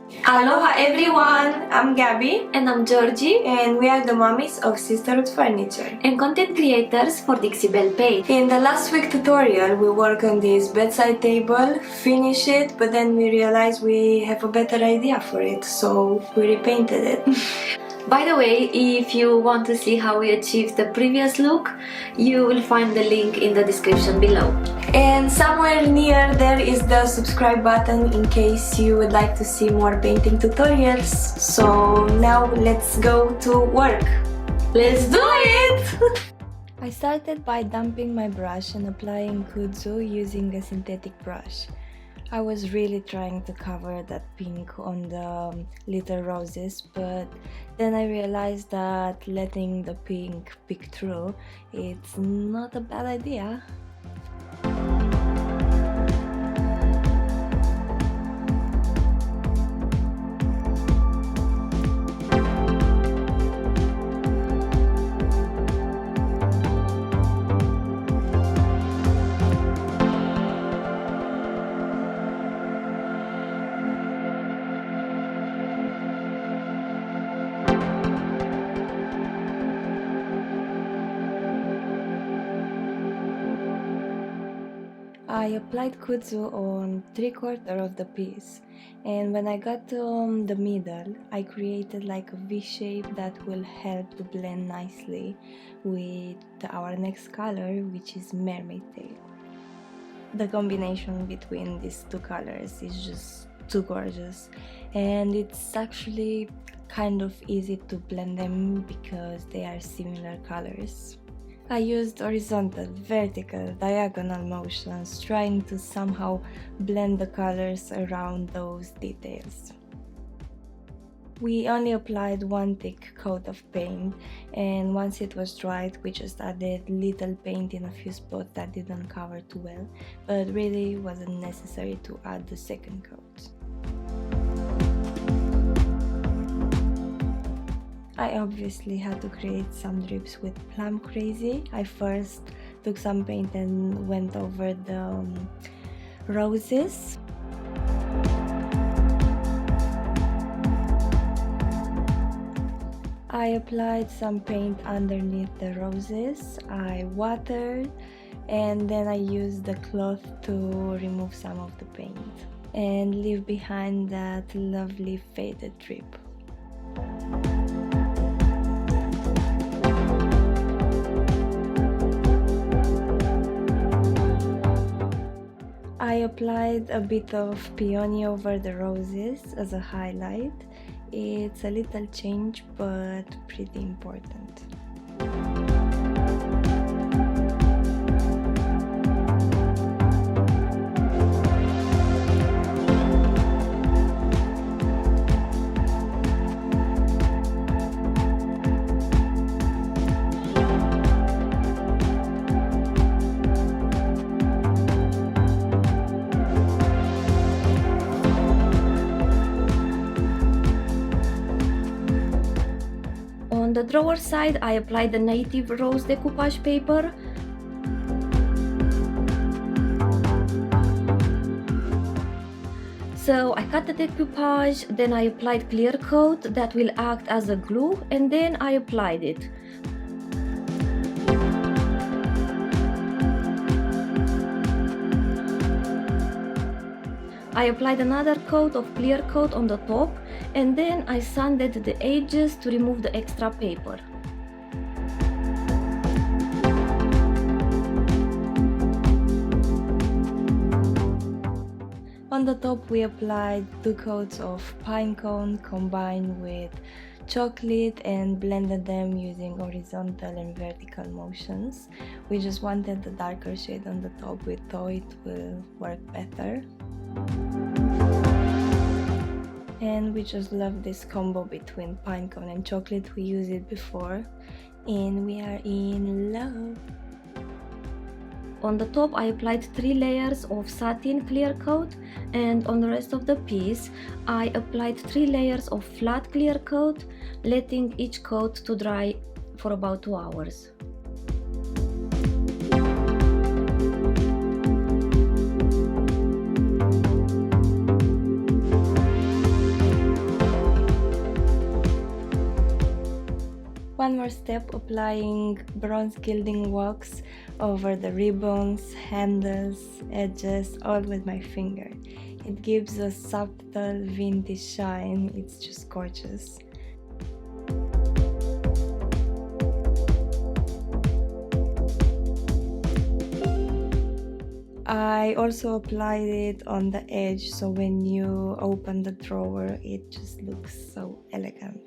Aloha everyone! I'm Gabby And I'm Georgie, and we are the mummies of Sisterhood Furniture and content creators for Dixie Belle page. In the last week tutorial we worked on this bedside table, finish it, but then we realized we have a better idea for it, so we repainted it. By the way, if you want to see how we achieved the previous look, you will find the link in the description below. And somewhere near there is the subscribe button in case you would like to see more painting tutorials. So now let's go to work. Let's do it! I started by dumping my brush and applying kudzu using a synthetic brush. I was really trying to cover that pink on the little roses, but then I realized that letting the pink peek through, it's not a bad idea. I applied kudzu on 3/4 of the piece, and when I got to the middle, I created like a V shape that will help to blend nicely with our next color, which is mermaid tail. The combination between these two colors is just too gorgeous, and it's actually kind of easy to blend them because they are similar colors. I used horizontal, vertical, diagonal motions, trying to somehow blend the colors around those details. We only applied one thick coat of paint, and once it was dried, we just added little paint in a few spots that didn't cover too well, but really wasn't necessary to add the second coat. I obviously had to create some drips with Plum Crazy. I first took some paint and went over the roses. I applied some paint underneath the roses. I watered, and then I used the cloth to remove some of the paint and leave behind that lovely faded drip. I applied a bit of peony over the roses as a highlight. It's a little change, but pretty important. On the drawer side, I applied the native rose decoupage paper. So I cut the decoupage, then I applied clear coat that will act as a glue, and then I applied it. I applied another coat of clear coat on the top, and then I sanded the edges to remove the extra paper. On the top we applied 2 coats of pine cone combined with chocolate and blended them using horizontal and vertical motions. We just wanted the darker shade on the top, we thought it will work better. And we just love this combo between pinecone and chocolate. We used it before and we are in love. On the top I applied 3 layers of satin clear coat, and on the rest of the piece I applied 3 layers of flat clear coat, letting each coat to dry for about 2 hours. one more step, applying bronze gilding wax over the ribbons, handles, edges, all with my finger. It gives a subtle vintage shine, it's just gorgeous. I also applied it on the edge, so when you open the drawer it just looks so elegant.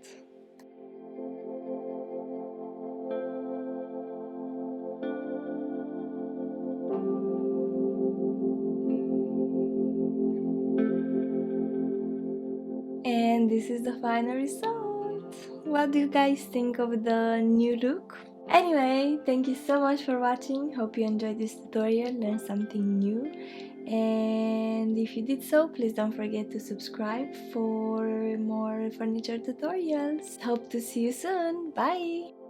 And this is the final result. What do you guys think of the new look? Anyway, thank you so much for watching. Hope you enjoyed this tutorial, learned something new. And if you did so, please don't forget to subscribe for more furniture tutorials. Hope to see you soon. Bye!